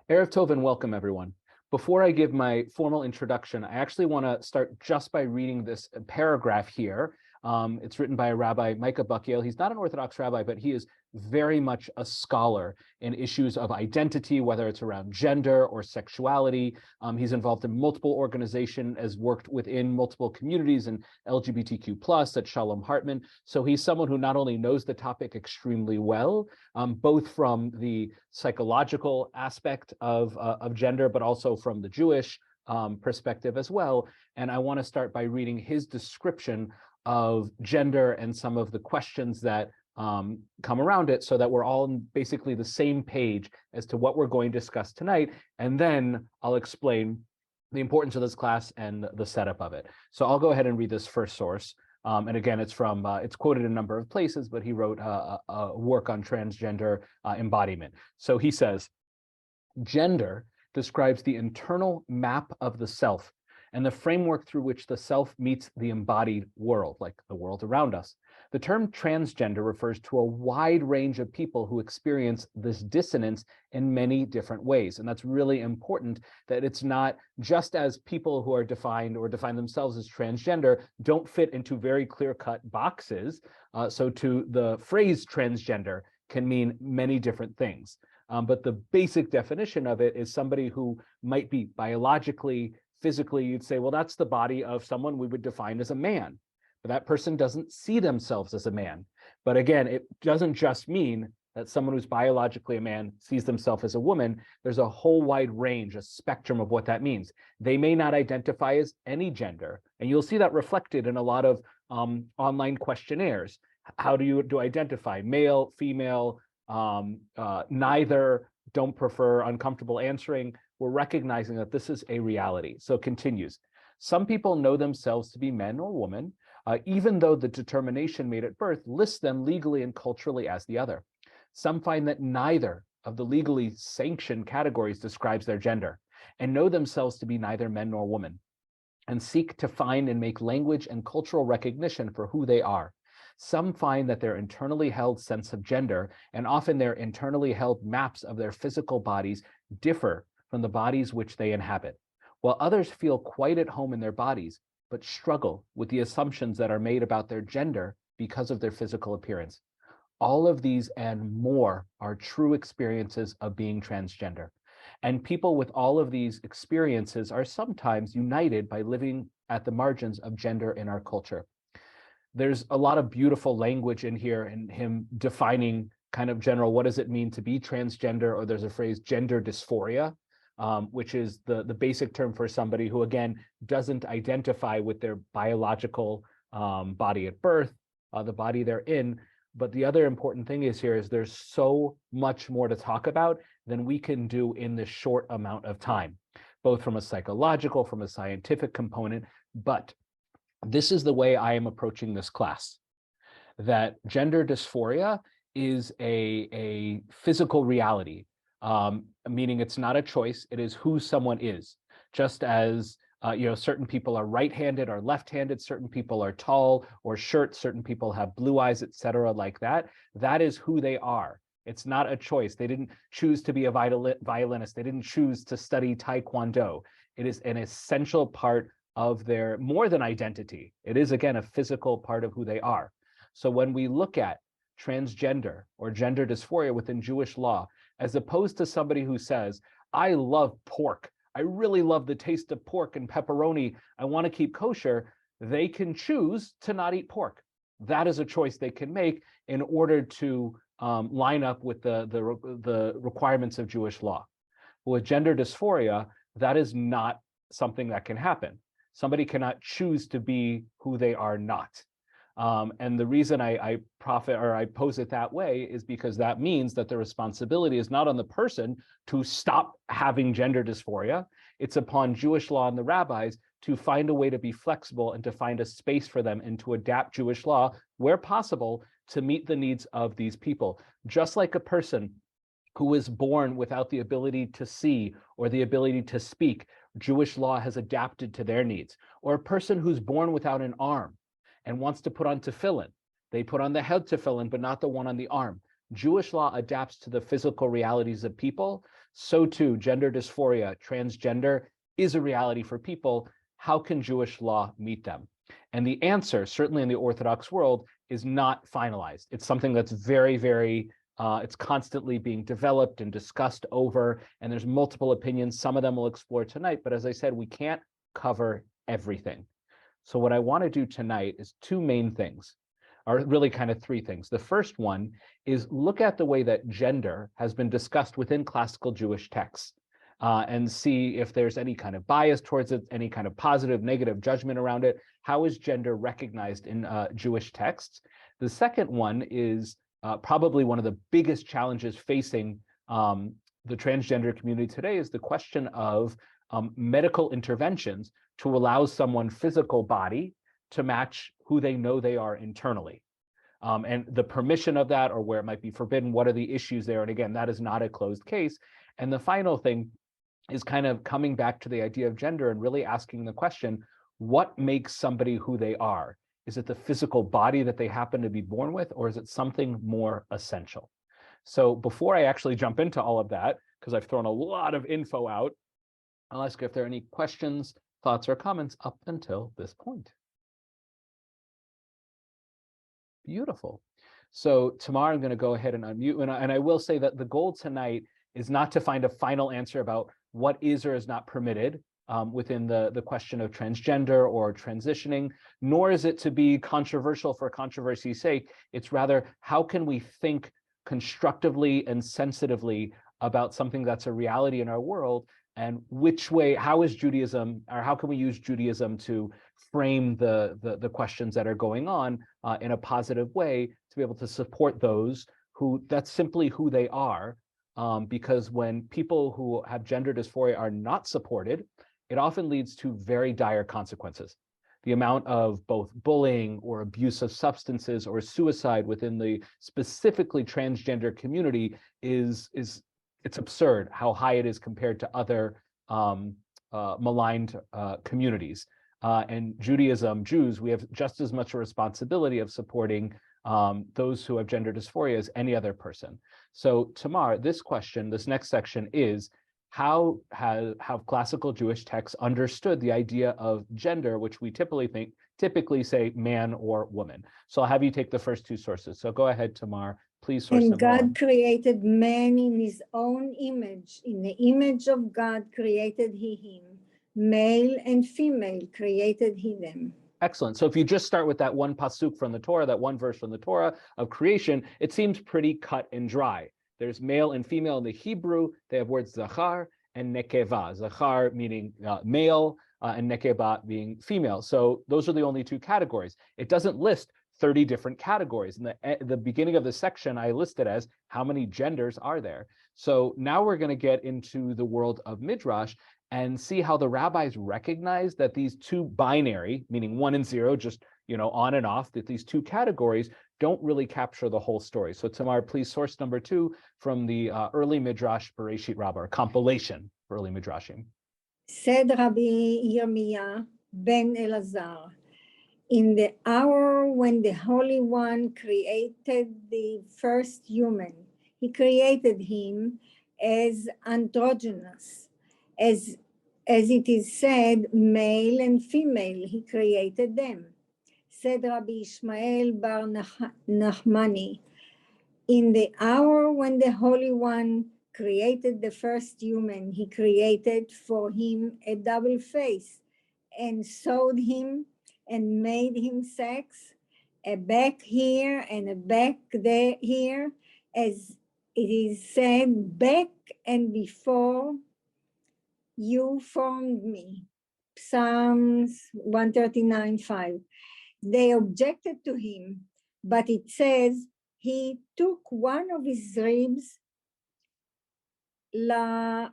Erev Tov and welcome, everyone. Before I give my formal introduction, I actually want to start just by reading this paragraph here. It's written by Rabbi Micah Buckale. He's not an Orthodox rabbi, but he is very much a scholar in issues of identity, whether it's around gender or sexuality. He's involved in multiple organizations, has worked within multiple communities and LGBTQ+ at Shalom Hartman. So he's someone who not only knows the topic extremely well, both from the psychological aspect of gender, but also from the Jewish perspective as well. And I want to start by reading his description of gender and some of the questions that come around it, so that we're all on basically the same page as to what we're going to discuss tonight. And then I'll explain the importance of this class and the setup of it. So I'll go ahead and read this first source. And again, it's from, it's quoted in a number of places, but he wrote a work on transgender embodiment. So he says, gender describes the internal map of the self and the framework through which the self meets the embodied world, like the world around us. The term transgender refers to a wide range of people who experience this dissonance in many different ways. And that's really important, that it's not just as people who are defined or define themselves as transgender don't fit into very clear-cut boxes. So to the phrase transgender can mean many different things. But the basic definition of it is somebody who might be biologically, physically, you'd say, well, that's the body of someone we would define as a man. But that person doesn't see themselves as a man. But again, it doesn't just mean that someone who's biologically a man sees themselves as a woman. There's a whole wide range, a spectrum of what that means. They may not identify as any gender. And you'll see that reflected in a lot of online questionnaires. How do you identify? Male, female, neither, don't prefer, uncomfortable answering. We're recognizing that this is a reality. So it continues. Some people know themselves to be men or women, even though the determination made at birth lists them legally and culturally as the other. Some find that neither of the legally sanctioned categories describes their gender and know themselves to be neither men nor women, and seek to find and make language and cultural recognition for who they are. Some find that their internally held sense of gender, and often their internally held maps of their physical bodies, differ from the bodies which they inhabit, while others feel quite at home in their bodies, but struggle with the assumptions that are made about their gender because of their physical appearance. All of these and more are true experiences of being transgender. And people with all of these experiences are sometimes united by living at the margins of gender in our culture. There's a lot of beautiful language in here, and him defining kind of general, what does it mean to be transgender? Or there's a phrase, gender dysphoria, which is the basic term for somebody who, again, doesn't identify with their biological body at birth, the body they're in. But the other important thing is here is there's so much more to talk about than we can do in this short amount of time, both from a psychological, from a scientific component. But this is the way I am approaching this class, that gender dysphoria is a physical reality, meaning it's not a choice, it is who someone is. Just as certain people are right-handed or left-handed, certain people are tall or short, certain people have blue eyes, etc., like that. That is who they are. It's not a choice. They didn't choose to be a violinist. They didn't choose to study Taekwondo. It is an essential part of their, more than identity. It is, again, a physical part of who they are. So when we look at transgender or gender dysphoria within Jewish law, as opposed to somebody who says, I love pork, I really love the taste of pork and pepperoni, I want to keep kosher, they can choose to not eat pork. That is a choice they can make in order to line up with the requirements of Jewish law. With gender dysphoria, that is not something that can happen. Somebody cannot choose to be who they are not. And the reason I pose it that way is because that means that the responsibility is not on the person to stop having gender dysphoria. It's upon Jewish law and the rabbis to find a way to be flexible and to find a space for them and to adapt Jewish law where possible to meet the needs of these people. Just like a person who is born without the ability to see or the ability to speak, Jewish law has adapted to their needs. Or a person who's born without an arm and wants to put on tefillin, they put on the head tefillin, but not the one on the arm. Jewish law adapts to the physical realities of people. so too gender dysphoria, transgender is a reality for people. How can Jewish law meet them? And the answer, certainly in the Orthodox world, is not finalized. It's something that's very, very, it's constantly being developed and discussed over, and there's multiple opinions. Some of them we'll explore tonight, but as I said, we can't cover everything. So what I want to do tonight is two main things, or really kind of three things. The first one is look at the way that gender has been discussed within classical Jewish texts. And see if there's any kind of bias towards it, any kind of positive, negative judgment around it. How is gender recognized in Jewish texts? The second one is probably one of the biggest challenges facing the transgender community today is the question of medical interventions to allow someone's physical body to match who they know they are internally. And the permission of that, or where it might be forbidden, what are the issues there? And again, that is not a closed case. And the final thing is kind of coming back to the idea of gender and really asking the question, what makes somebody who they are? Is it the physical body that they happen to be born with, or is it something more essential? So before I actually jump into all of that, because I've thrown a lot of info out, I'll ask if there are any questions, thoughts, or comments up until this point. Beautiful. So Tamar, I'm going to go ahead and unmute, and I will say that the goal tonight is not to find a final answer about what is or is not permitted within the question of transgender or transitioning, nor is it to be controversial for controversy's sake. It's rather, how can we think constructively and sensitively about something that's a reality in our world, and which way, how is Judaism, or how can we use Judaism to frame the questions that are going on in a positive way to be able to support those who, that's simply who they are. Because when people who have gender dysphoria are not supported, it often leads to very dire consequences. The amount of both bullying or abuse of substances or suicide within the specifically transgender community is it's absurd how high it is compared to other maligned communities. And Judaism, Jews, we have just as much a responsibility of supporting those who have gender dysphoria as any other person. So Tamar, this question, this next section is, how have classical Jewish texts understood the idea of gender, which we typically say man or woman? So I'll have you take the first two sources. So go ahead, Tamar, please source And number God one. created man in his own image. In the image of God created he him. Male and female created he them. Excellent. So if you just start with that one pasuk from the Torah, that one verse from the Torah of creation, it seems pretty cut and dry. There's male and female in the Hebrew. They have words zachar and nekeva. Zachar meaning male and nekeva being female. So those are the only two categories. It doesn't list 30 different categories. In the beginning of the section, I listed as how many genders are there. So now we're going to get into the world of Midrash and see how the rabbis recognize that these two binary, meaning 1 and 0, just on and off, that these two categories don't really capture the whole story. So Tamar, please source number 2 from the early Midrash Bereshit Rabbah, or compilation for early Midrashim. Said Rabbi Yirmiyah ben Elazar, in the hour when the Holy One created the first human, he created him as androgynous. As it is said, male and female, he created them. Said Rabbi Ishmael bar Nachmani, in the hour when the Holy One created the first human, he created for him a double face and sewed him and made him sex, a back here and a back there here, as it is said, back and before you formed me. Psalms 139:5. They objected to him, but it says he took one of his ribs, Slaot.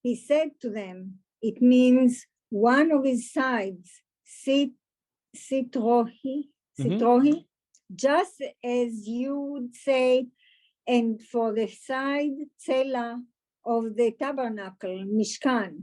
He said to them, it means one of his sides, sitrohi, just as you would say, and for the side tsela of the tabernacle, Mishkan,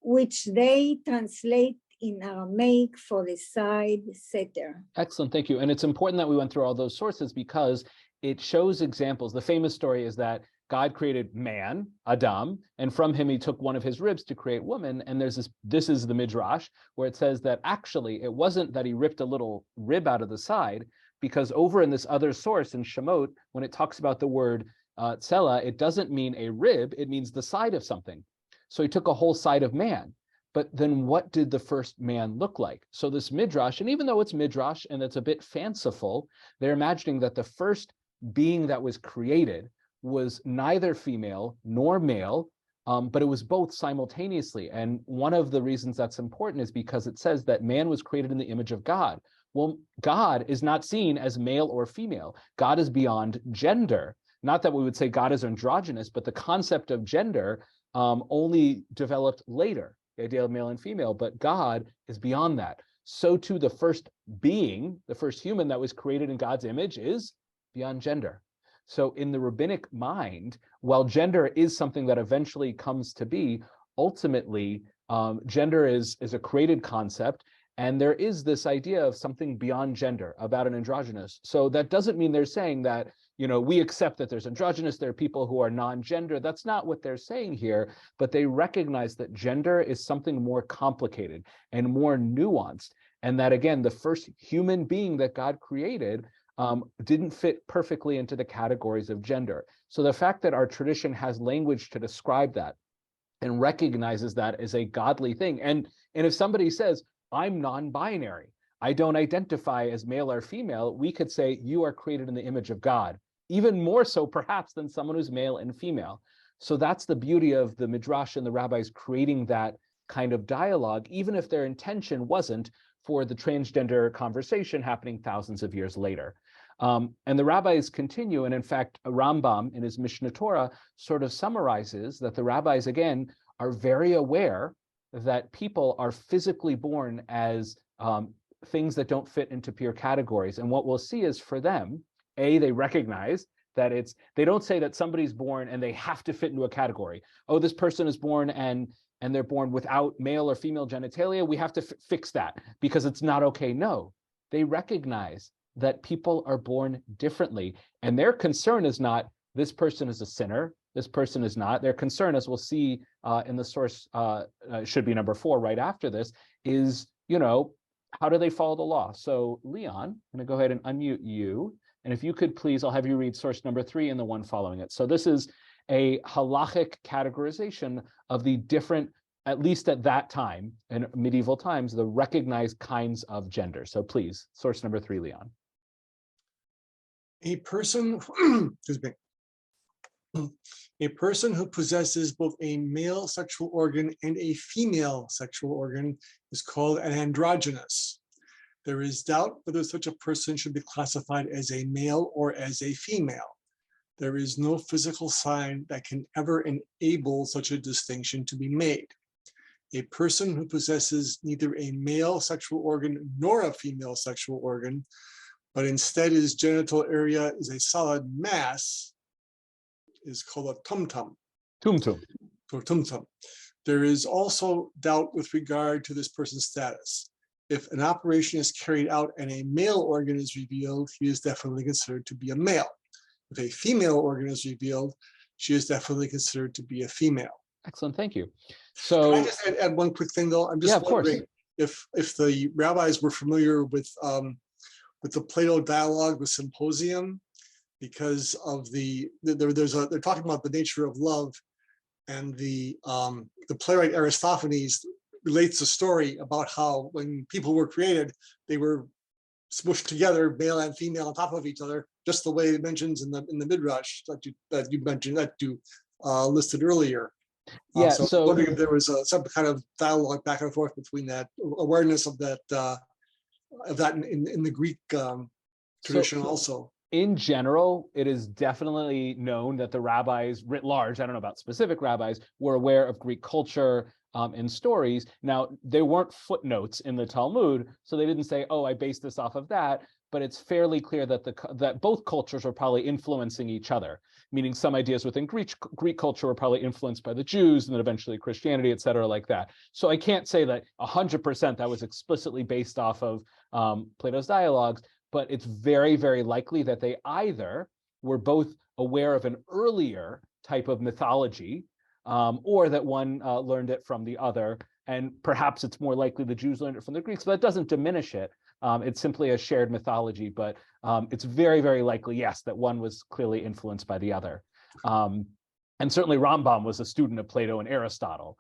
which they translate in Aramaic for the side setter. Excellent, thank you. And it's important that we went through all those sources because it shows examples. The famous story is that God created man, Adam, and from him he took one of his ribs to create woman. And there's this is the Midrash, where it says that actually it wasn't that he ripped a little rib out of the side, because over in this other source in Shemot, when it talks about the word tsela, it doesn't mean a rib, it means the side of something. So he took a whole side of man. But then what did the first man look like? So this Midrash, and even though it's Midrash and it's a bit fanciful, they're imagining that the first being that was created was neither female nor male, but it was both simultaneously. And one of the reasons that's important is because it says that man was created in the image of God. Well, God is not seen as male or female. God is beyond gender. Not that we would say God is androgynous, but the concept of gender only developed later, the idea of male and female, but God is beyond that. So too, the first being, the first human that was created in God's image is beyond gender. So in the rabbinic mind, while gender is something that eventually comes to be, ultimately, gender is a created concept, and there is this idea of something beyond gender, about an androgynous. So that doesn't mean they're saying that, we accept that there's androgynous, there are people who are non-gender. That's not what they're saying here, but they recognize that gender is something more complicated and more nuanced, and that, again, the first human being that God created didn't fit perfectly into the categories of gender. So the fact that our tradition has language to describe that and recognizes that as a godly thing. And if somebody says, I'm non-binary, I don't identify as male or female, we could say you are created in the image of God, even more so perhaps than someone who's male and female. So that's the beauty of the Midrash and the rabbis creating that kind of dialogue, even if their intention wasn't for the transgender conversation happening thousands of years later. And the rabbis continue, and in fact, Rambam in his Mishneh Torah sort of summarizes that the rabbis, again, are very aware that people are physically born as things that don't fit into pure categories. And what we'll see is for them, they recognize that they don't say that somebody's born and they have to fit into a category. Oh, this person is born and they're born without male or female genitalia. We have to fix that because it's not okay. No, they recognize that people are born differently. And their concern is not, this person is a sinner, this person is not. Their concern, as we'll see in the source, should be number 4 right after this, is, how do they follow the law? So Leon, I'm gonna go ahead and unmute you. And if you could please, I'll have you read source number 3 and the one following it. So this is a halachic categorization of the different, at least at that time, in medieval times, the recognized kinds of gender. So please, source number 3, Leon. A person, excuse me, a person who possesses both a male sexual organ and a female sexual organ is called an androgynous. There is doubt whether such a person should be classified as a male or as a female. There is no physical sign that can ever enable such a distinction to be made. A person who possesses neither a male sexual organ nor a female sexual organ, but instead his genital area is a solid mass, is called a tumtum. Tumtum. Or tumtum. There is also doubt with regard to this person's status. If an operation is carried out and a male organ is revealed, he is definitely considered to be a male. If a female organ is revealed, she is definitely considered to be a female. Excellent, thank you. So can I just add one quick thing though? I'm just wondering if the rabbis were familiar with the Plato dialogue, the Symposium, because of they're talking about the nature of love, and the playwright Aristophanes relates a story about how when people were created, they were smushed together, male and female, on top of each other, just the way it mentions in the Midrash that you mentioned, that you listed earlier. Yeah, so I'm wondering if there was some kind of dialogue back and forth between that awareness of that in the Greek tradition also. In general, it is definitely known that the rabbis writ large, I don't know about specific rabbis, were aware of Greek culture and stories. Now, there weren't footnotes in the Talmud, so they didn't say, oh, I based this off of that, but it's fairly clear that that both cultures were probably influencing each other, meaning some ideas within Greek culture were probably influenced by the Jews and then eventually Christianity, et cetera, like that. So I can't say that 100% that was explicitly based off of Plato's dialogues, but it's very, very likely that they either were both aware of an earlier type of mythology, or that one learned it from the other. And perhaps it's more likely the Jews learned it from the Greeks, but that doesn't diminish it. It's simply a shared mythology, but it's very, very likely, yes, that one was clearly influenced by the other. And certainly Rambam was a student of Plato and Aristotle,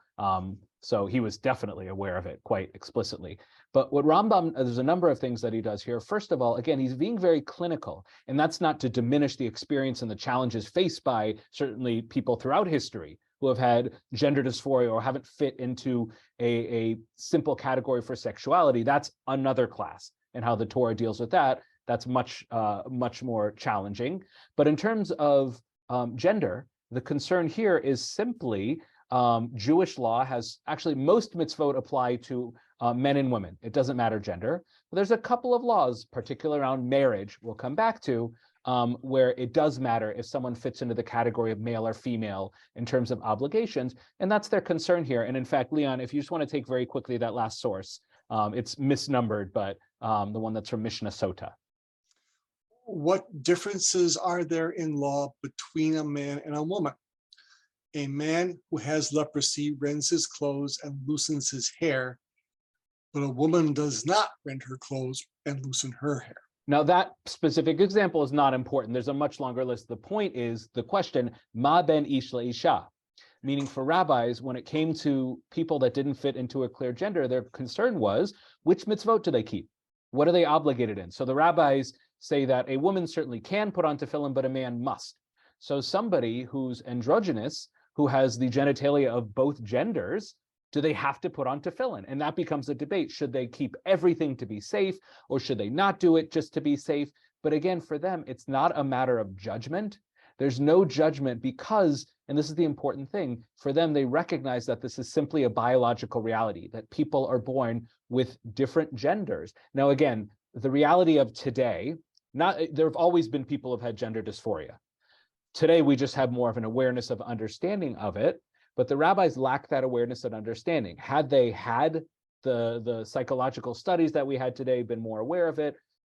so he was definitely aware of it quite explicitly. But what Rambam, there's a number of things that he does here. First of all, again, he's being very clinical, and that's not to diminish the experience and the challenges faced by certainly people throughout history who have had gender dysphoria or haven't fit into a simple category for sexuality. That's another class, and how the Torah deals with that, that's much more challenging. But in terms of gender, the concern here is simply Jewish law has actually, most mitzvot apply to men and women. It doesn't matter gender. But there's a couple of laws, particularly around marriage, we'll come back to, where it does matter if someone fits into the category of male or female in terms of obligations. And that's their concern here. And in fact, Leon, if you just want to take very quickly that last source, it's misnumbered, but the one that's from Mishnah Sota. What differences are there in law between a man and a woman? A man who has leprosy rends his clothes and loosens his hair, but a woman does not rend her clothes and loosen her hair. Now, that specific example is not important. There's a much longer list. The point is the question, ma ben ish isha, meaning for rabbis, when it came to people that didn't fit into a clear gender, their concern was, which mitzvot do they keep? What are they obligated in? So the rabbis say that a woman certainly can put on tefillin, but a man must. So somebody who's androgynous, who has the genitalia of both genders, do they have to put on tefillin? And that becomes a debate. Should they keep everything to be safe, or should they not do it just to be safe? But again, for them, it's not a matter of judgment. There's no judgment because, and this is the important thing, for them, they recognize that this is simply a biological reality, that people are born with different genders. Now, again, the reality of today, there have always been people who've had gender dysphoria. Today, we just have more of an awareness of understanding of it, but the rabbis lack that awareness and understanding. Had they had the psychological studies that we had today, been more aware of it,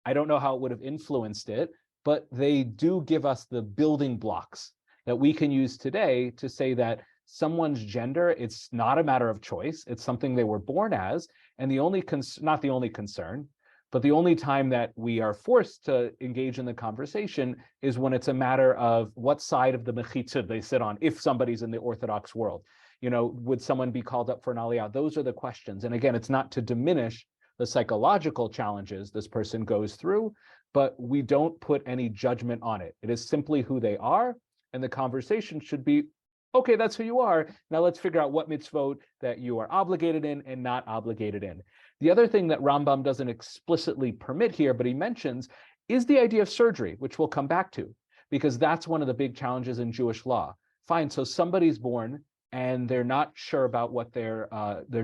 I don't know how it would have influenced it, but they do give us the building blocks that we can use today to say that someone's gender, it's not a matter of choice, it's something they were born as, and the only, not the only concern, but the only time that we are forced to engage in the conversation is when it's a matter of what side of the mechitza they sit on, if somebody's in the Orthodox world. You know, would someone be called up for an aliyah? Those are the questions. And again, it's not to diminish the psychological challenges this person goes through, but we don't put any judgment on it. It is simply who they are, and the conversation should be, okay, that's who you are. Now let's figure out what mitzvot that you are obligated in and not obligated in. The other thing that Rambam doesn't explicitly permit here, but he mentions, is the idea of surgery, which we'll come back to, because that's one of the big challenges in Jewish law. Fine, so somebody's born and they're not sure about what their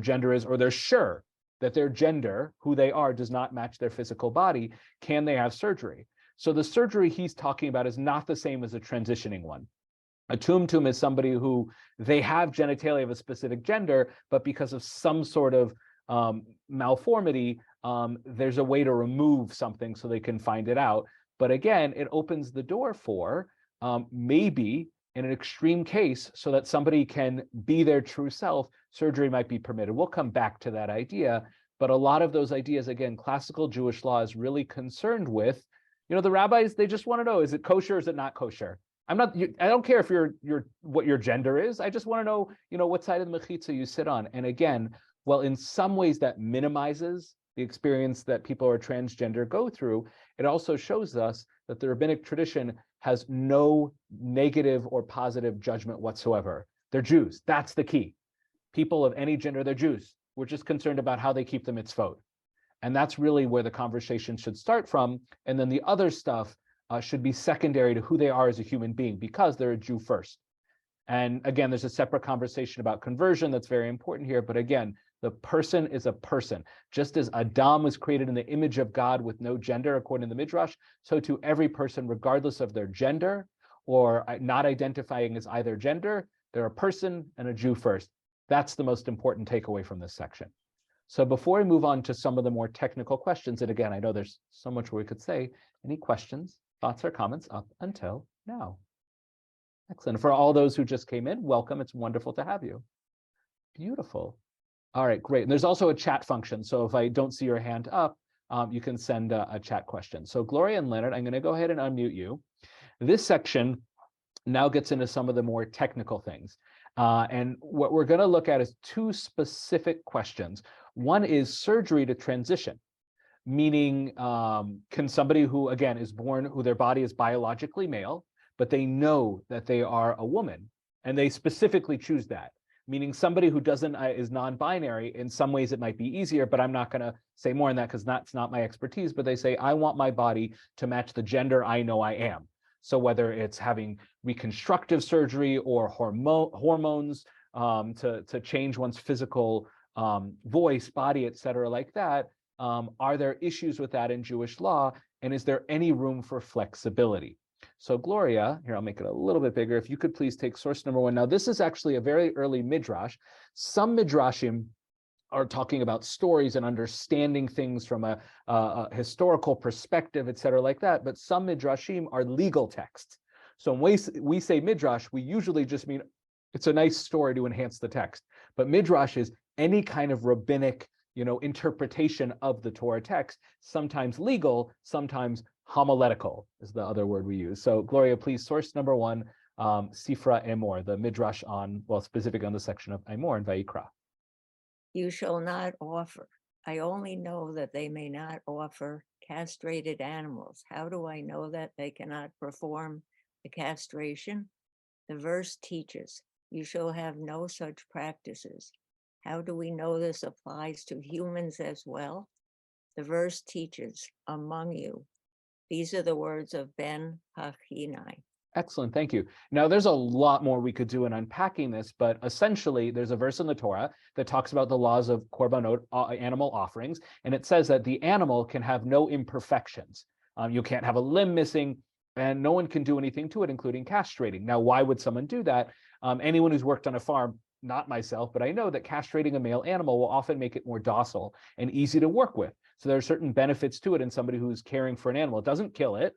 gender is, or they're sure that their gender, who they are, does not match their physical body. Can they have surgery? So the surgery he's talking about is not the same as a transitioning one. A tumtum is somebody who they have genitalia of a specific gender, but because of some sort of malformity, there's a way to remove something so they can find it out. But again, it opens the door for maybe in an extreme case, so that somebody can be their true self, surgery might be permitted. We'll come back to that idea, but a lot of those ideas, again, classical Jewish law is really concerned with, you know, the rabbis, they just want to know, is it kosher, is it not kosher? I don't care if what your gender is. I just want to know, you know, what side of the mechitza you sit on. And again, well, in some ways that minimizes the experience that people who are transgender go through, it also shows us that the rabbinic tradition has no negative or positive judgment whatsoever. They're Jews. That's the key. People of any gender, they're Jews. We're just concerned about how they keep the mitzvot. And that's really where the conversation should start from. And then the other stuff should be secondary to who they are as a human being, because they're a Jew first. And again, there's a separate conversation about conversion that's very important here. But again, the person is a person. Just as Adam was created in the image of God with no gender, according to the Midrash, so to every person, regardless of their gender or not identifying as either gender, they're a person and a Jew first. That's the most important takeaway from this section. So before we move on to some of the more technical questions, and again, I know there's so much we could say, any questions, thoughts, or comments up until now? Excellent. For all those who just came in, welcome. It's wonderful to have you. Beautiful. All right, great. And there's also a chat function. So if I don't see your hand up, you can send a chat question. So Gloria and Leonard, I'm going to go ahead and unmute you. This section now gets into some of the more technical things. And what we're going to look at is two specific questions. One is surgery to transition, meaning can somebody who, again, is born, who their body is biologically male, but they know that they are a woman, and they specifically choose that, meaning somebody who doesn't is non-binary. In some ways it might be easier, but I'm not going to say more on that because that's not my expertise. But they say, I want my body to match the gender I know I am. So whether it's having reconstructive surgery or hormones to change one's physical voice, body, et cetera, like that, are there issues with that in Jewish law? And is there any room for flexibility? So Gloria, here, I'll make it a little bit bigger. If you could please take source number one. Now, this is actually a very early midrash. Some midrashim are talking about stories and understanding things from a historical perspective, et cetera, like that. But some midrashim are legal texts. So when we say midrash, we usually just mean it's a nice story to enhance the text. But midrash is any kind of rabbinic, interpretation of the Torah text, sometimes legal, sometimes homiletical is the other word we use. So Gloria, please, source number one, Sifra Emor, the midrash on, well, specific on the section of Emor and Vayikra. You shall not offer. I only know that they may not offer castrated animals. How do I know that they cannot perform the castration? The verse teaches, you shall have no such practices. How do we know this applies to humans as well? The verse teaches, among you. These are the words of Ben Hachinai. Excellent, thank you. Now, there's a lot more we could do in unpacking this, but essentially, there's a verse in the Torah that talks about the laws of korbanot, animal offerings, and it says that the animal can have no imperfections. You can't have a limb missing, and no one can do anything to it, including castrating. Now, why would someone do that? Anyone who's worked on a farm, not myself, but I know that castrating a male animal will often make it more docile and easy to work with. So there are certain benefits to it in somebody who's caring for an animal. It doesn't kill it.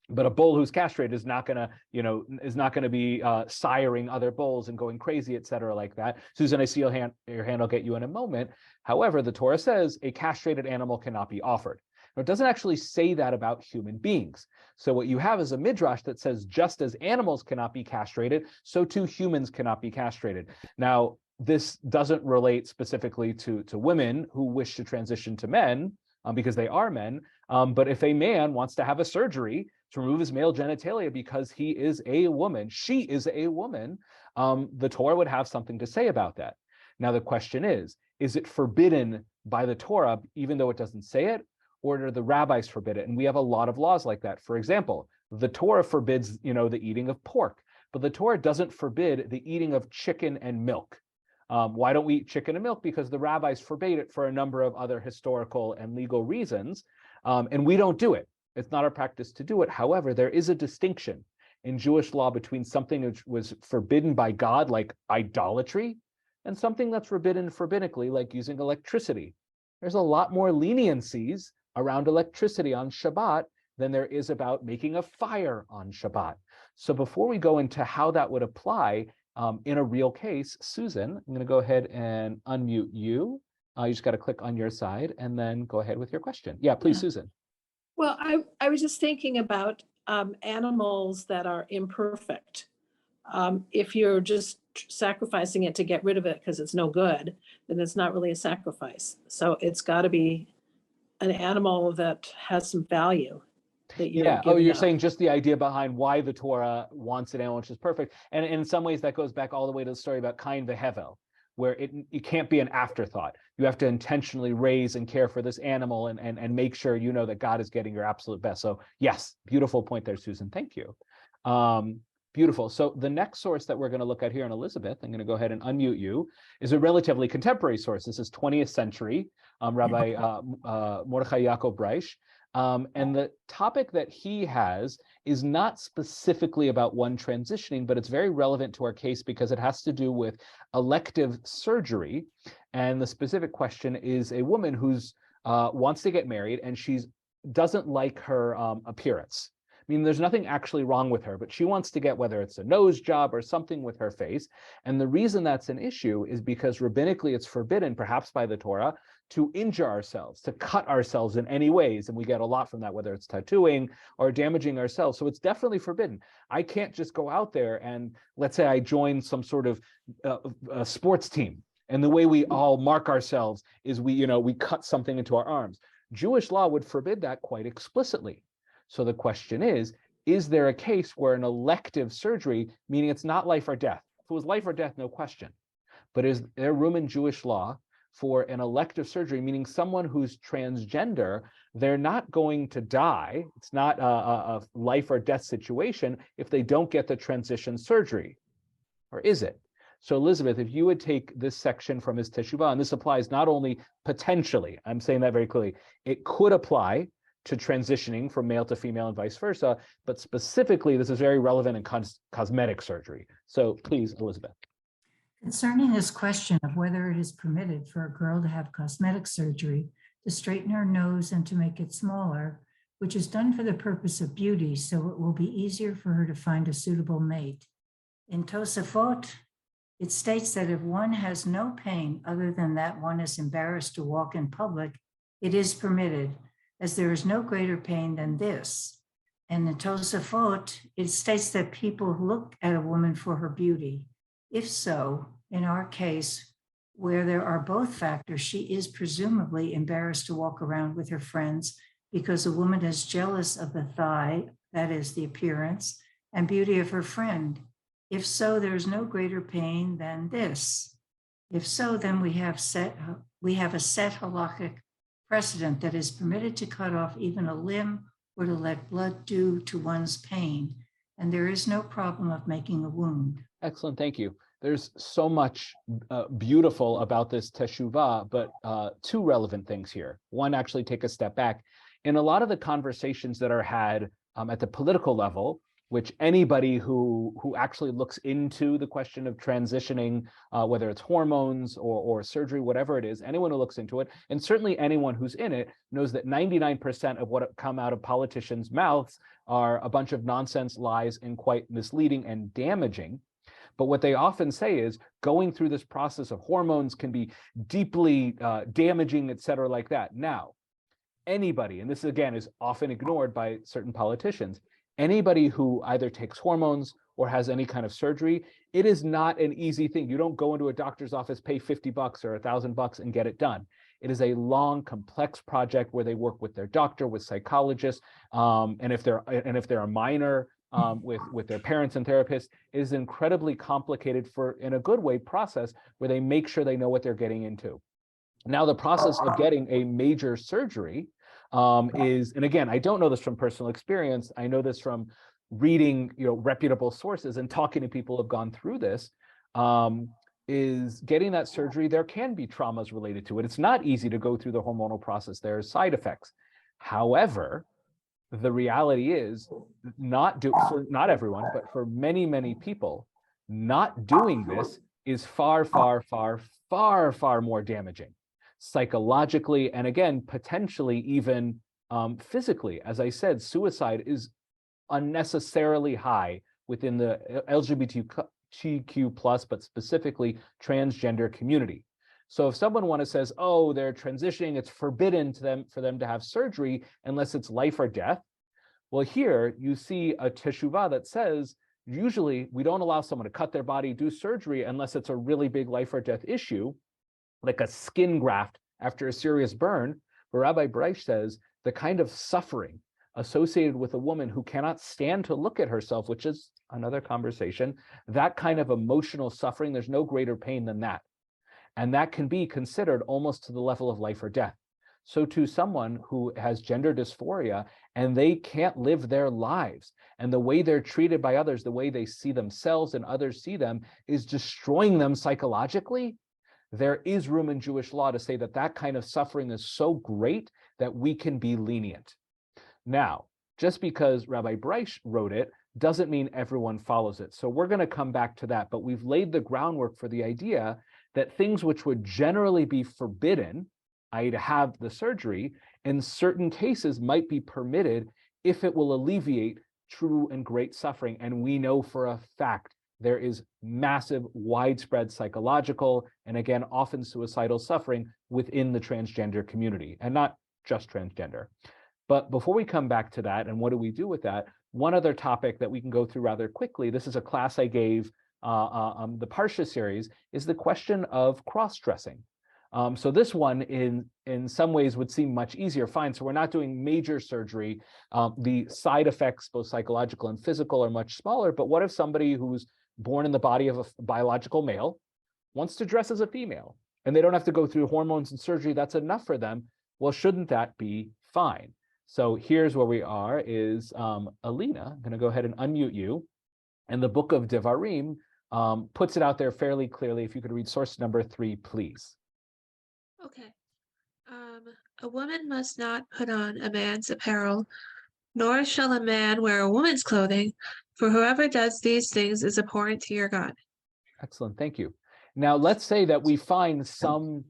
But a bull who's castrated is not going to be siring other bulls and going crazy, et cetera, like that. Susan, I see your hand. I'll get you in a moment. However, the Torah says a castrated animal cannot be offered. Now, it doesn't actually say that about human beings. So what you have is a midrash that says just as animals cannot be castrated, so too humans cannot be castrated. Now, this doesn't relate specifically to women who wish to transition to men because they are men. But if a man wants to have a surgery to remove his male genitalia because he is a woman, she is a woman, the Torah would have something to say about that. Now, the question is it forbidden by the Torah, even though it doesn't say it, or do the rabbis forbid it? And we have a lot of laws like that. For example, the Torah forbids, the eating of pork, but the Torah doesn't forbid the eating of chicken and milk. Why don't we eat chicken and milk? Because the rabbis forbade it for a number of other historical and legal reasons, and we don't do it. It's not our practice to do it. However, there is a distinction in Jewish law between something which was forbidden by God, like idolatry, and something that's forbidden rabbinically, like using electricity. There's a lot more leniencies around electricity on Shabbat than there is about making a fire on Shabbat. So before we go into how that would apply in a real case, Susan, I'm going to go ahead and unmute you. You just got to click on your side and then go ahead with your question. Yeah, please, Susan. Well, I was just thinking about animals that are imperfect. If you're just sacrificing it to get rid of it because it's no good, then it's not really a sacrifice. So it's got to be an animal that has some value that you're Yeah. Oh, giving you're up. saying just the idea behind why the Torah wants an animal which is perfect. And in some ways that goes back all the way to the story about Cain v'Hevel, where it can't be an afterthought. You have to intentionally raise and care for this animal and make sure you know that God is getting your absolute best. So yes, beautiful point there, Susan. Thank you. Beautiful. So the next source that we're going to look at here in Elizabeth, I'm going to go ahead and unmute you, is a relatively contemporary source. This is 20th century, Rabbi Mordechai Yaakov Breish. And the topic that he has is not specifically about one transitioning, but it's very relevant to our case because it has to do with elective surgery. And the specific question is a woman who's wants to get married and she doesn't like her appearance. mean, there's nothing actually wrong with her, but she wants to get whether it's a nose job or something with her face. And the reason that's an issue is because rabbinically it's forbidden, perhaps by the Torah, to injure ourselves, to cut ourselves in any ways. And we get a lot from that, whether it's tattooing or damaging ourselves. So it's definitely forbidden. I can't just go out there and let's say I join some sort of a sports team. And the way we all mark ourselves is we cut something into our arms. Jewish law would forbid that quite explicitly. So the question is there a case where an elective surgery, meaning it's not life or death? If it was life or death, no question. But is there room in Jewish law for an elective surgery, meaning someone who's transgender, they're not going to die. It's not a life or death situation if they don't get the transition surgery, or is it? So Elizabeth, if you would take this section from his teshuvah, and this applies not only potentially, I'm saying that very clearly, it could apply to transitioning from male to female and vice versa, but specifically, this is very relevant in cosmetic surgery. So please, Elizabeth. Concerning this question of whether it is permitted for a girl to have cosmetic surgery to straighten her nose and to make it smaller, which is done for the purpose of beauty, so it will be easier for her to find a suitable mate. In Tosafot, it states that if one has no pain other than that one is embarrassed to walk in public, it is permitted, as there is no greater pain than this. And in Tosafot, it states that people look at a woman for her beauty. If so, in our case, where there are both factors, she is presumably embarrassed to walk around with her friends because a woman is jealous of the thigh, that is the appearance, and beauty of her friend. If so, there is no greater pain than this. If so, then we have a set halakhic precedent that is permitted to cut off even a limb or to let blood due to one's pain, and there is no problem of making a wound. Excellent, thank you. There's so much beautiful about this teshuvah, but two relevant things here. One, actually take a step back. In a lot of the conversations that are had at the political level, which anybody who actually looks into the question of transitioning, whether it's hormones or surgery, whatever it is, anyone who looks into it, and certainly anyone who's in it, knows that 99% of what come out of politicians' mouths are a bunch of nonsense, lies, and quite misleading and damaging. But what they often say is going through this process of hormones can be deeply damaging, et cetera, like that. Now, anybody, and this again is often ignored by certain politicians, anybody who either takes hormones or has any kind of surgery, it is not an easy thing. You don't go into a doctor's office, pay $50 or $1,000 and get it done. It is a long, complex project where they work with their doctor, with psychologists, and if they're a minor, with their parents and therapists, it is incredibly complicated in a good way, process where they make sure they know what they're getting into. Now, the process of getting a major surgery is, and again, I don't know this from personal experience, I know this from reading reputable sources and talking to people who have gone through this, is getting that surgery. There can be traumas related to it. It's not easy to go through the hormonal process. There are side effects. However, the reality is for not everyone, but for many, many people, not doing this is far, far, far, far, far more damaging psychologically, and again, potentially even physically. As I said, suicide is unnecessarily high within the LGBTQ+, but specifically transgender community. So if someone says, oh, they're transitioning, it's forbidden for them to have surgery unless it's life or death. Well, here you see a teshuvah that says, usually we don't allow someone to cut their body, do surgery, unless it's a really big life or death issue, like a skin graft after a serious burn. But Rabbi Breish says the kind of suffering associated with a woman who cannot stand to look at herself, which is another conversation, that kind of emotional suffering, there's no greater pain than that. And that can be considered almost to the level of life or death. So to someone who has gender dysphoria and they can't live their lives, and the way they're treated by others, the way they see themselves and others see them, is destroying them psychologically, there is room in Jewish law to say that that kind of suffering is so great that we can be lenient. Now, just because Rabbi Breish wrote it doesn't mean everyone follows it. So we're going to come back to that, but we've laid the groundwork for the idea that things which would generally be forbidden, i.e. to have the surgery, in certain cases might be permitted if it will alleviate true and great suffering. And we know for a fact there is massive, widespread psychological, and again, often suicidal suffering within the transgender community, and not just transgender. But before we come back to that, and what do we do with that, one other topic that we can go through rather quickly, this is a class I gave the Parsha series, is the question of cross-dressing. So this one in some ways would seem much easier. Fine, so we're not doing major surgery. The side effects, both psychological and physical, are much smaller, but what if somebody who's born in the body of a biological male wants to dress as a female, and they don't have to go through hormones and surgery, that's enough for them? Well, shouldn't that be fine? So here's where we are, is Alina, I'm gonna go ahead and unmute you. And the book of Devarim puts it out there fairly clearly. If you could read source number 3, please. Okay. A woman must not put on a man's apparel, nor shall a man wear a woman's clothing, for whoever does these things is abhorrent to your God. Excellent, thank you. Now, let's say that we find some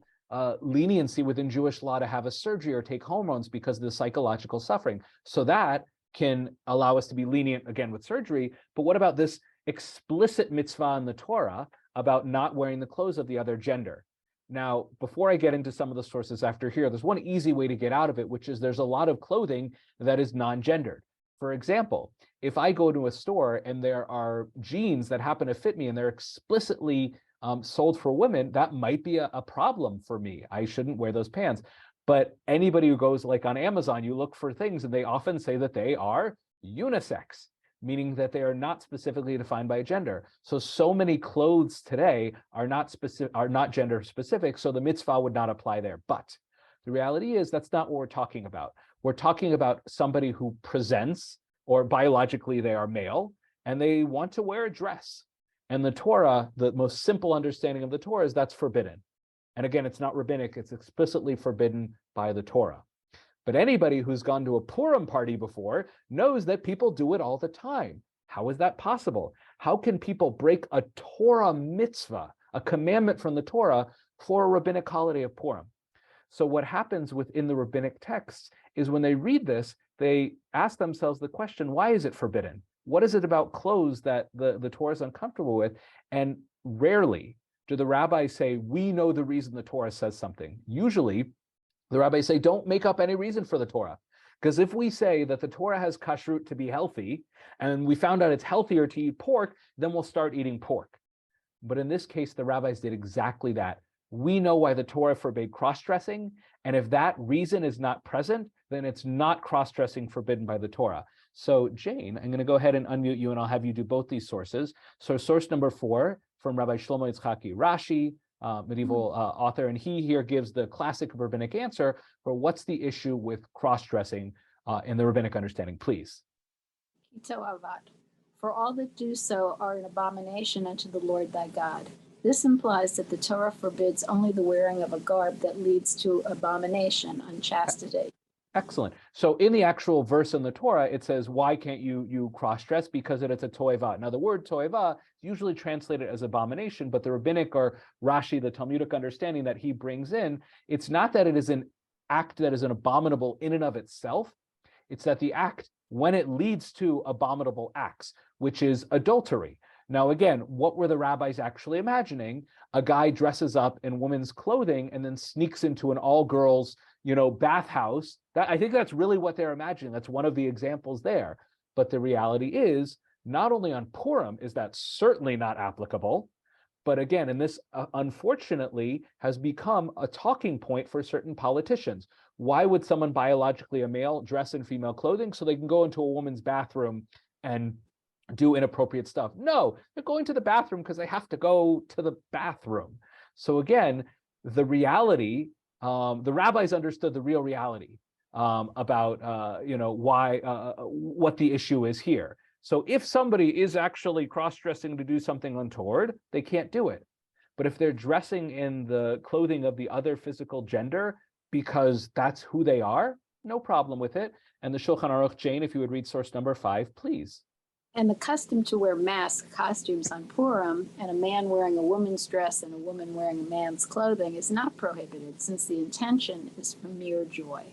leniency within Jewish law to have a surgery or take hormones because of the psychological suffering. So that can allow us to be lenient again with surgery. But what about this explicit mitzvah in the Torah about not wearing the clothes of the other gender? Now, before I get into some of the sources after here, there's one easy way to get out of it, which is there's a lot of clothing that is non-gendered. For example, if I go to a store and there are jeans that happen to fit me and they're explicitly sold for women, that might be a problem for me. I shouldn't wear those pants. But anybody who goes like on Amazon, you look for things and they often say that they are unisex, meaning that they are not specifically defined by a gender. So many clothes today are not gender specific, so the mitzvah would not apply there. But the reality is that's not what we're talking about. We're talking about somebody who presents, or biologically they are male, and they want to wear a dress. And the Torah, the most simple understanding of the Torah is that's forbidden. And again, it's not rabbinic, it's explicitly forbidden by the Torah. But anybody who's gone to a Purim party before knows that people do it all the time. How is that possible? How can people break a Torah mitzvah, a commandment from the Torah, for a rabbinic holiday of Purim? So what happens within the rabbinic texts is when they read this, they ask themselves the question, why is it forbidden? What is it about clothes that the Torah is uncomfortable with? And rarely do the rabbis say, we know the reason the Torah says something. Usually, the rabbis say, don't make up any reason for the Torah. Because if we say that the Torah has kashrut to be healthy, and we found out it's healthier to eat pork, then we'll start eating pork. But in this case, the rabbis did exactly that. We know why the Torah forbade cross-dressing, and if that reason is not present, then it's not cross-dressing forbidden by the Torah. So Jane, I'm going to go ahead and unmute you, and I'll have you do both these sources. So source number 4 from Rabbi Shlomo Yitzchaki Rashi, medieval author, and he here gives the classic rabbinic answer for what's the issue with cross-dressing in the rabbinic understanding, please. Kito avad. For all that do so are an abomination unto the Lord thy God. This implies that the Torah forbids only the wearing of a garb that leads to abomination, unchastity. Excellent. So in the actual verse in the Torah, it says, why can't you cross-dress? Because it's a toeva. Now, the word toeva is usually translated as abomination, but the rabbinic or Rashi, the Talmudic understanding that he brings in, it's not that it is an act that is an abominable in and of itself. It's that the act, when it leads to abominable acts, which is adultery. Now, again, what were the rabbis actually imagining? A guy dresses up in women's clothing and then sneaks into an all-girls, bathhouse. I think that's really what they're imagining. That's one of the examples there. But the reality is, not only on Purim is that certainly not applicable, but again, and this unfortunately has become a talking point for certain politicians. Why would someone biologically a male dress in female clothing so they can go into a woman's bathroom and do inappropriate stuff? No, they're going to the bathroom because they have to go to the bathroom. So again, the reality, the rabbis understood the real reality about what the issue is here. So if somebody is actually cross-dressing to do something untoward, they can't do it. But if they're dressing in the clothing of the other physical gender because that's who they are, no problem with it. And the Shulchan Aruch, Jane, if you would read source number 5, please. And the custom to wear mask costumes on Purim and a man wearing a woman's dress and a woman wearing a man's clothing is not prohibited, since the intention is for mere joy.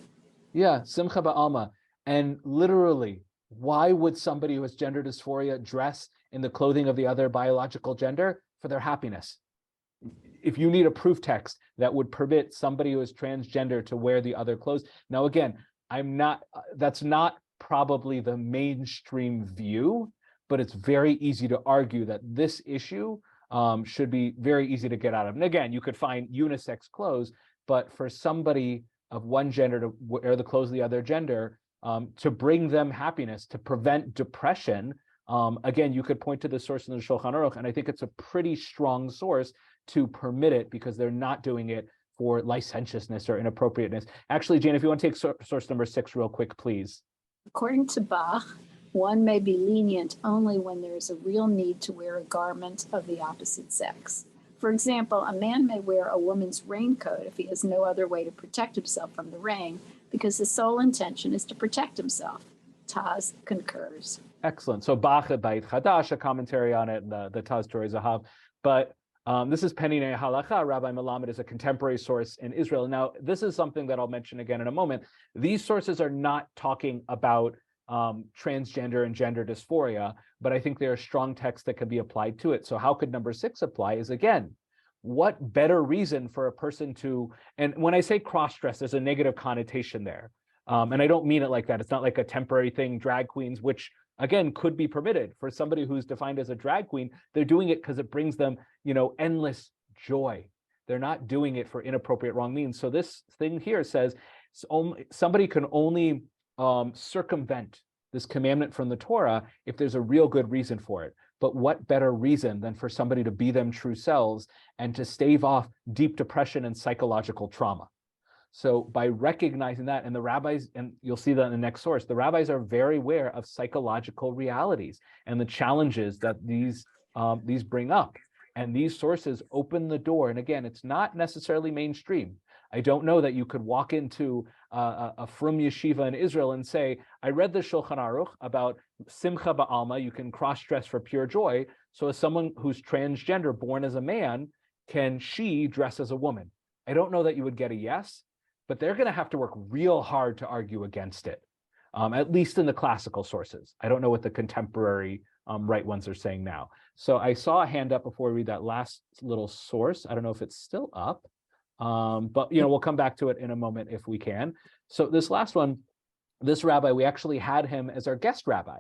Yeah, simcha ba'alma. And literally, Why would somebody who has gender dysphoria dress in the clothing of the other biological gender? For their happiness. If you need a proof text that would permit somebody who is transgender to wear the other clothes. Now, again, that's not probably the mainstream view, but it's very easy to argue that this issue should be very easy to get out of. And again, you could find unisex clothes, but for somebody of one gender to wear the clothes of the other gender, to bring them happiness, to prevent depression, again, you could point to the source in the Shulchan Aruch, and I think it's a pretty strong source to permit it because they're not doing it for licentiousness or inappropriateness. Actually, Jane, if you want to take source number 6 real quick, please. According to Bach, one may be lenient only when there is a real need to wear a garment of the opposite sex. For example, a man may wear a woman's raincoat if he has no other way to protect himself from the rain, because his sole intention is to protect himself. Taz concurs. Excellent. So Bach Beit Chadash, a commentary on it, the Taz Torah Zahav. But this is Penine Halacha. Rabbi Melamed is a contemporary source in Israel. Now, this is something that I'll mention again in a moment. These sources are not talking about transgender and gender dysphoria, but I think there are strong texts that can be applied to it. So how could number 6 apply is, again, what better reason for a person to, and when I say cross-dress, there's a negative connotation there. And I don't mean it like that. It's not like a temporary thing, drag queens, which again could be permitted for somebody who's defined as a drag queen. They're doing it because it brings them, endless joy. They're not doing it for inappropriate, wrong means. So this thing here says somebody can only circumvent this commandment from the Torah if there's a real good reason for it. But what better reason than for somebody to be them true selves and to stave off deep depression and psychological trauma? So by recognizing that, and the rabbis, and you'll see that in the next source, the rabbis are very aware of psychological realities and the challenges that these bring up. And these sources open the door. And again, it's not necessarily mainstream. I don't know that you could walk into a frum yeshiva in Israel and say, I read the Shulchan Aruch about simcha ba'alma, you can cross-dress for pure joy. So as someone who's transgender, born as a man, can she dress as a woman? I don't know that you would get a yes, but they're going to have to work real hard to argue against it, at least in the classical sources. I don't know what the contemporary right ones are saying now. So I saw a hand up before we read that last little source. I don't know if it's still up, but we'll come back to it in a moment if we can. So this last one, this rabbi, we actually had him as our guest rabbi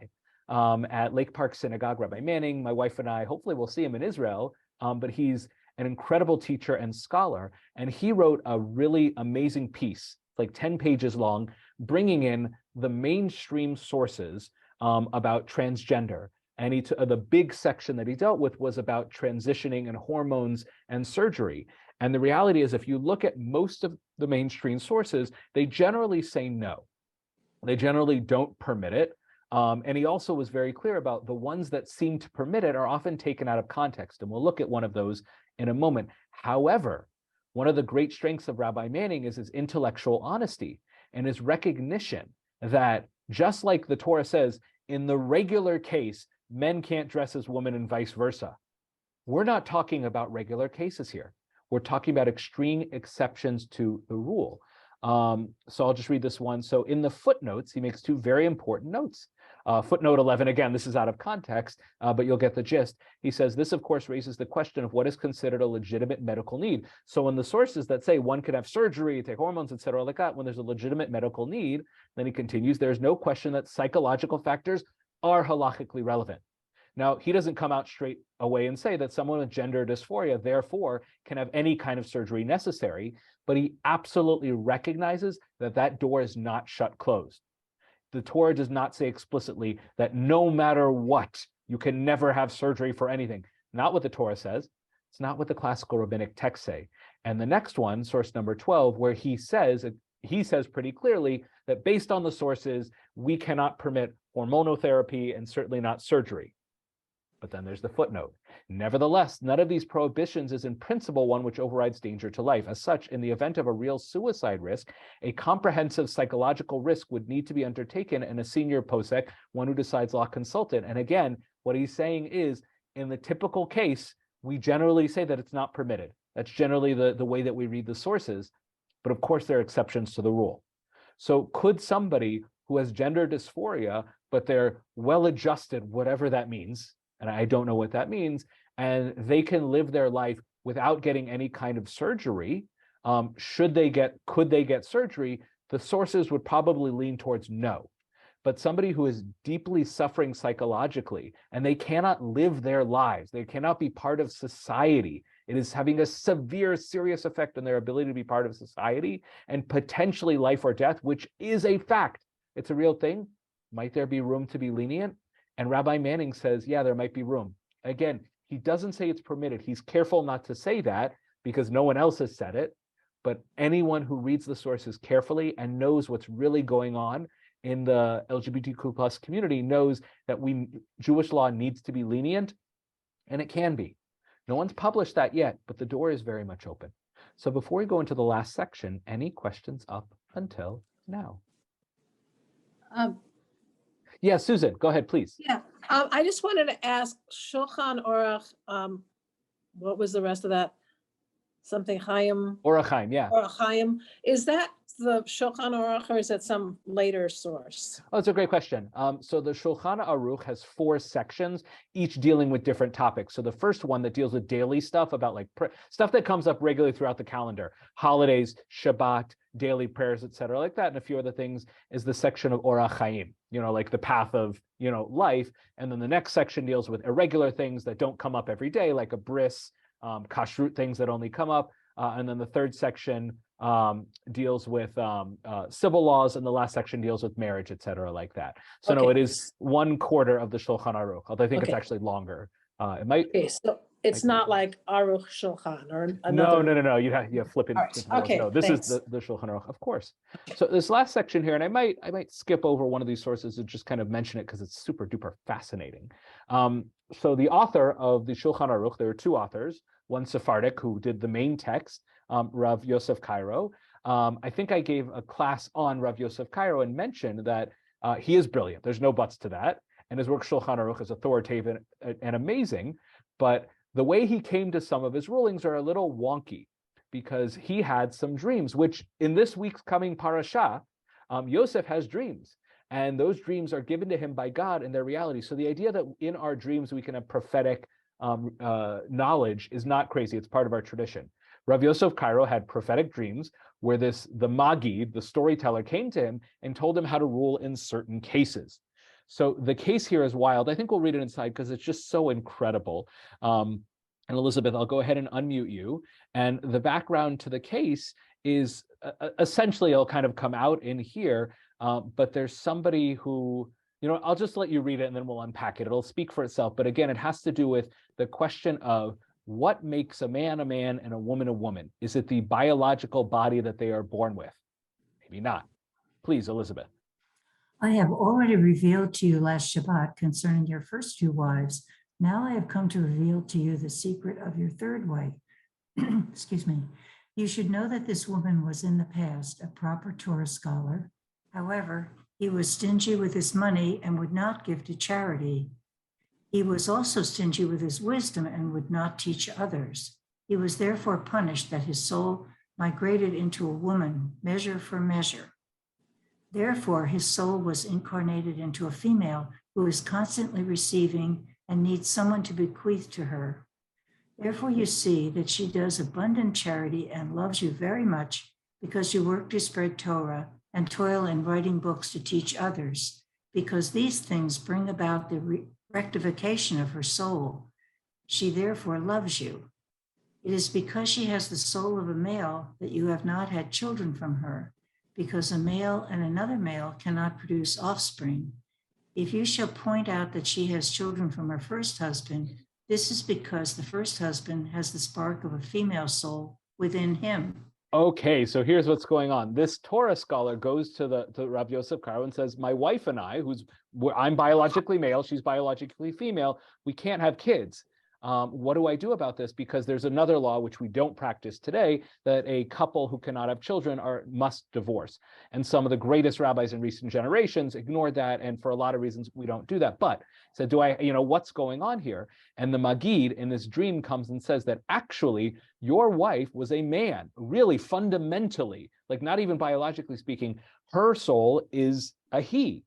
at Lake Park Synagogue, Rabbi Manning. My wife and I, hopefully we'll see him in Israel, but he's an incredible teacher and scholar. And he wrote a really amazing piece, like 10 pages long, bringing in the mainstream sources about transgender. And the big section that he dealt with was about transitioning and hormones and surgery. And the reality is, if you look at most of the mainstream sources, they generally say no. They generally don't permit it. And he also was very clear about the ones that seem to permit it are often taken out of context. And we'll look at one of those in a moment. However, one of the great strengths of Rabbi Manning is his intellectual honesty and his recognition that just like the Torah says, in the regular case, men can't dress as women and vice versa. We're not talking about regular cases here. We're talking about extreme exceptions to the rule. So I'll just read this one. So in the footnotes, he makes 2 very important notes. Footnote 11, again, this is out of context, but you'll get the gist. He says, this, of course, raises the question of what is considered a legitimate medical need. So in the sources that say one could have surgery, take hormones, et cetera, like that, when there's a legitimate medical need, then he continues, there's no question that psychological factors are halachically relevant. Now, he doesn't come out straight away and say that someone with gender dysphoria, therefore, can have any kind of surgery necessary, but he absolutely recognizes that that door is not shut closed. The Torah does not say explicitly that no matter what, you can never have surgery for anything. Not what the Torah says. It's not what the classical rabbinic texts say. And the next one, source number 12, where he says pretty clearly that based on the sources, we cannot permit hormonal therapy and certainly not surgery. But then there's the footnote. Nevertheless, none of these prohibitions is in principle one which overrides danger to life. As such, in the event of a real suicide risk, a comprehensive psychological risk would need to be undertaken, and a senior posek, one who decides law consultant. And again, what he's saying is, in the typical case, we generally say that it's not permitted. That's generally the way that we read the sources. But of course, there are exceptions to the rule. So could somebody who has gender dysphoria, but they're well-adjusted, whatever that means, and I don't know what that means, and they can live their life without getting any kind of surgery. Could they get surgery? The sources would probably lean towards no. But somebody who is deeply suffering psychologically and they cannot live their lives, they cannot be part of society. It is having a severe, serious effect on their ability to be part of society and potentially life or death, which is a fact. It's a real thing. Might there be room to be lenient? And Rabbi Manning says, yeah, there might be room. Again, he doesn't say it's permitted. He's careful not to say that because no one else has said it. But anyone who reads the sources carefully and knows what's really going on in the LGBTQ plus community knows that Jewish law needs to be lenient, and it can be. No one's published that yet, but the door is very much open. So before we go into the last section, any questions up until now? Yeah, Susan, go ahead, please. Yeah, I just wanted to ask Shulchan Aruch, what was the rest of that? Something Chaim, Orach Chaim, yeah. Orach Chaim. Is that the Shulchan Aruch or is that some later source? Oh, it's a great question. So the Shulchan Aruch has 4 sections, each dealing with different topics. So the first one that deals with daily stuff about like stuff that comes up regularly throughout the calendar, holidays, Shabbat, daily prayers, etc., like that, and a few other things is the section of Orach Chaim, like the path of, life. And then the next section deals with irregular things that don't come up every day, like a bris, kashrut things that only come up. And then the third section deals with civil laws, and the last section deals with marriage, etc., like that. So no, it is 1/4 of the Shulchan Aruch, although I think it's actually longer. It might. Okay, so it's not like Aruch Shulchan or another. No. You have flipping. Right. Okay, No, this thanks. is the Shulchan Aruch, of course. So this last section here, and I might skip over one of these sources and just kind of mention it because it's super duper fascinating. So the author of the Shulchan Aruch, there are 2 authors, one Sephardic who did the main text, Rav Yosef Cairo. I think I gave a class on Rav Yosef Cairo and mentioned that he is brilliant. There's no buts to that. And his work Shulchan Aruch is authoritative and amazing. But the way he came to some of his rulings are a little wonky because he had some dreams, which in this week's coming parasha, Yosef has dreams. And those dreams are given to him by God in their reality. So the idea that in our dreams we can have prophetic knowledge is not crazy. It's part of our tradition. Rav Yosef Cairo had prophetic dreams where the Magid, the storyteller, came to him and told him how to rule in certain cases. So the case here is wild. I think we'll read it inside because it's just so incredible. And Elizabeth, I'll go ahead and unmute you. And the background to the case is essentially, it'll kind of come out in here, but there's somebody who, I'll just let you read it and then we'll unpack it. It'll speak for itself. But again, it has to do with the question of what makes a man and a woman a woman? Is it the biological body that they are born with? Maybe not. Please, Elizabeth. I have already revealed to you last Shabbat concerning your first 2 wives. Now I have come to reveal to you the secret of your third wife. Excuse me. You should know that this woman was in the past a proper Torah scholar. However, he was stingy with his money and would not give to charity. He was also stingy with his wisdom and would not teach others. He was therefore punished that his soul migrated into a woman, measure for measure. Therefore, his soul was incarnated into a female who is constantly receiving and needs someone to bequeath to her. Therefore, you see that she does abundant charity and loves you very much because you work to spread Torah and toil in writing books to teach others, because these things bring about the rectification of her soul. She therefore loves you. It is because she has the soul of a male that you have not had children from her, because a male and another male cannot produce offspring. If you shall point out that she has children from her first husband, this is because the first husband has the spark of a female soul within him. Okay, so here's what's going on. This Torah scholar goes to Rav Yosef Cairo and says, my wife and I, I'm biologically male, she's biologically female, we can't have kids. What do I do about this? Because there's another law which we don't practice today, that a couple who cannot have children must divorce. And some of the greatest rabbis in recent generations ignored that, and for a lot of reasons we don't do that. But so what's going on here? And the Magid in this dream comes and says that actually your wife was a man, really fundamentally, like not even biologically speaking, her soul is a he.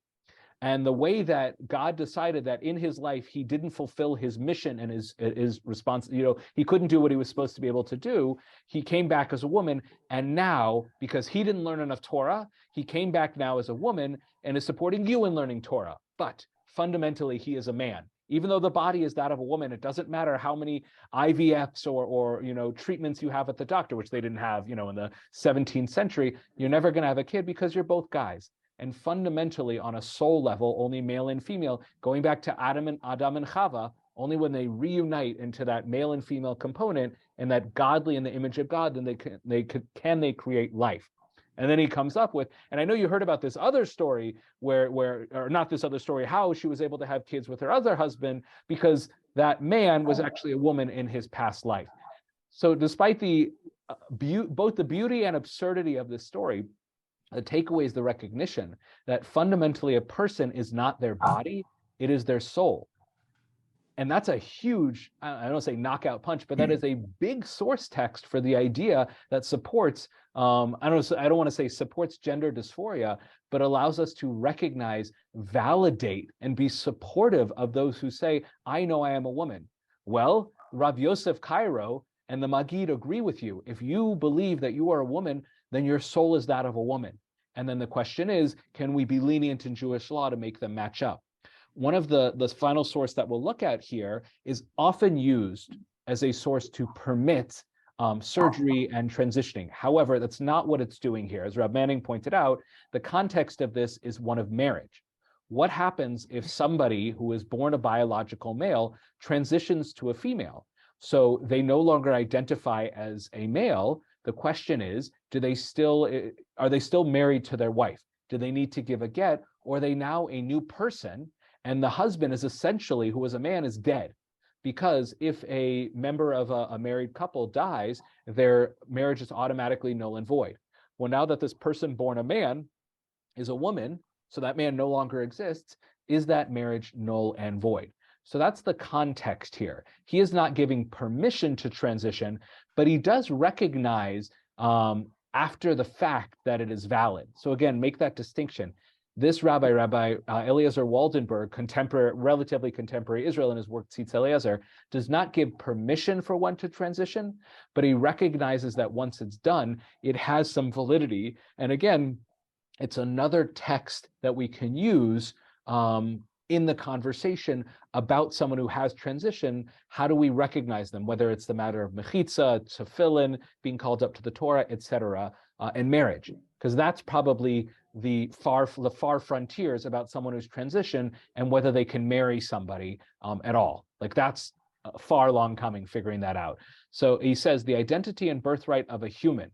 And the way that God decided that in his life, he didn't fulfill his mission and his response, he couldn't do what he was supposed to be able to do. He came back as a woman. And now, because he didn't learn enough Torah, he came back now as a woman and is supporting you in learning Torah. But fundamentally, he is a man. Even though the body is that of a woman, it doesn't matter how many IVFs or treatments you have at the doctor, which they didn't have, in the 17th century. You're never going to have a kid because you're both guys. And fundamentally, on a soul level, only male and female, going back to Adam and Chava, only when they reunite into that male and female component and that godly in the image of God, then they create life. And then he comes up with, and I know you heard about this other story or not this other story, how she was able to have kids with her other husband because that man was actually a woman in his past life. So despite both the beauty and absurdity of this story, the takeaway is the recognition that fundamentally a person is not their body, it is their soul. And that's a huge, I don't say knockout punch, but that is a big source text for the idea that supports, I don't want to say supports gender dysphoria, but allows us to recognize, validate, and be supportive of those who say, I know I am a woman. Well, Rav Yosef Cairo and the Magid agree with you. If you believe that you are a woman, then your soul is that of a woman. And then the question is, can we be lenient in Jewish law to make them match up? One of the final source that we'll look at here is often used as a source to permit surgery and transitioning. However, that's not what it's doing here. As Rab Manning pointed out, the context of this is one of marriage. What happens if somebody who is born a biological male transitions to a female? So they no longer identify as a male. The question is, are they still married to their wife? Do they need to give a get, or are they now a new person? And the husband is essentially, who was a man, is dead. Because if a member of a married couple dies, their marriage is automatically null and void. Well, now that this person born a man is a woman, so that man no longer exists, is that marriage null and void? So that's the context here. He is not giving permission to transition, but he does recognize after the fact that it is valid. So again, make that distinction. This Rabbi Eliezer Waldenberg, relatively contemporary Israel in his work Tzitz Eliezer, does not give permission for one to transition, but he recognizes that once it's done, it has some validity. And again, it's another text that we can use in the conversation about someone who has transition. How do we recognize them? Whether it's the matter of mechitza, tefillin, being called up to the Torah, etc., and marriage, because that's probably the far frontiers about someone who's transitioned and whether they can marry somebody at all. Like that's far long coming, figuring that out. So he says the identity and birthright of a human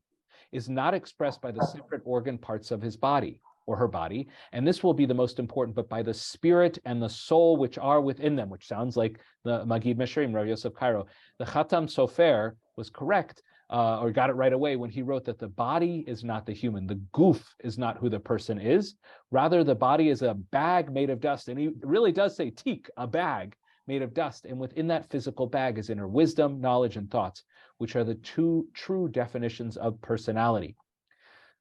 is not expressed by the separate organ parts of his body or her body, and this will be the most important, but by the spirit and the soul which are within them, which sounds like the Magid Mesharim, Rav Yosef Cairo. The Khatam Sofer was correct, or got it right away when he wrote that the body is not the human, the goof is not who the person is, rather the body is a bag made of dust, and he really does say tik, a bag made of dust, and within that physical bag is inner wisdom, knowledge, and thoughts, which are the two true definitions of personality.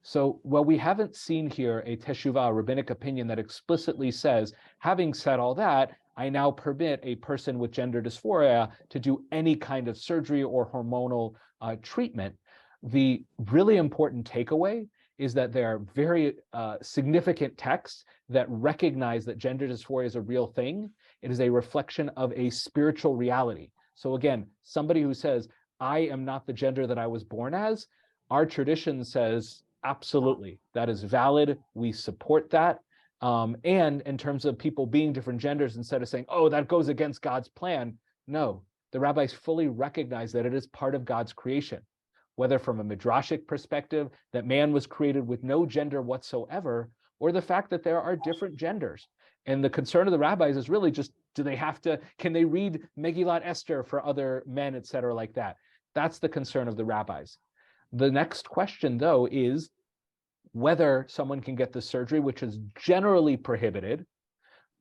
So while we haven't seen here a teshuvah, a rabbinic opinion that explicitly says, having said all that, I now permit a person with gender dysphoria to do any kind of surgery or hormonal treatment, the really important takeaway is that there are very significant texts that recognize that gender dysphoria is a real thing. It is a reflection of a spiritual reality. So again, somebody who says, I am not the gender that I was born as, our tradition says, absolutely, that is valid. We support that. And in terms of people being different genders, instead of saying, oh, that goes against God's plan, no, the rabbis fully recognize that it is part of God's creation, whether from a midrashic perspective, that man was created with no gender whatsoever, or the fact that there are different genders. And the concern of the rabbis is really just, can they read Megillat Esther for other men, et cetera, like that? That's the concern of the rabbis. The next question, though, is whether someone can get the surgery, which is generally prohibited,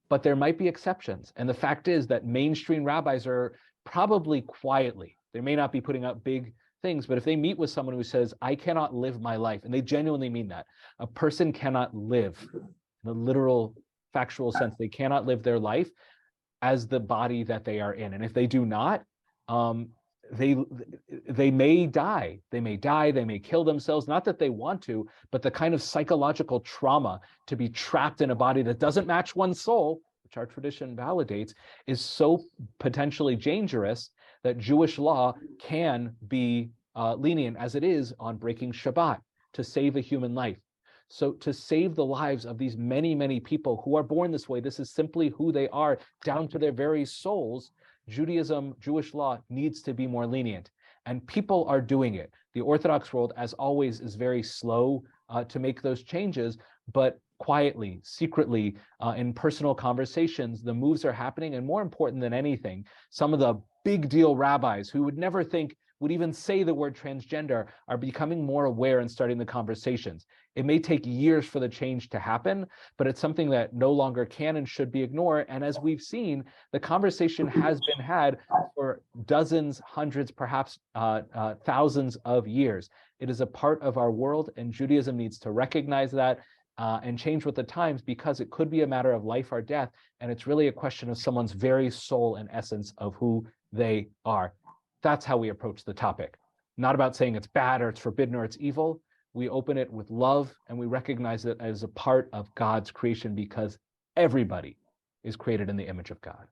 but there might be exceptions. And the fact is that mainstream rabbis are probably quietly, they may not be putting out big things, but if they meet with someone who says, I cannot live my life, and they genuinely mean that, a person cannot live in the literal factual sense, they cannot live their life as the body that they are in. And if they do not, they may die. They may kill themselves, not that they want to, but the kind of psychological trauma to be trapped in a body that doesn't match one's soul, which our tradition validates, is so potentially dangerous that Jewish law can be lenient, as it is, on breaking Shabbat to save a human life. So to save the lives of these many, many people who are born this way, this is simply who they are, down to their very souls, Judaism, Jewish law needs to be more lenient. And people are doing it. The Orthodox world, as always, is very slow to make those changes, but quietly, secretly, in personal conversations, the moves are happening. And more important than anything, some of the big deal rabbis who would never think, would even say the word transgender, are becoming more aware and starting the conversations. It may take years for the change to happen, but it's something that no longer can and should be ignored. And as we've seen, the conversation has been had for dozens, hundreds, perhaps thousands of years. It is a part of our world, and Judaism needs to recognize that and change with the times, because it could be a matter of life or death. And it's really a question of someone's very soul and essence of who they are. That's how we approach the topic. Not about saying it's bad or it's forbidden or it's evil. We open it with love, and we recognize it as a part of God's creation, because everybody is created in the image of God.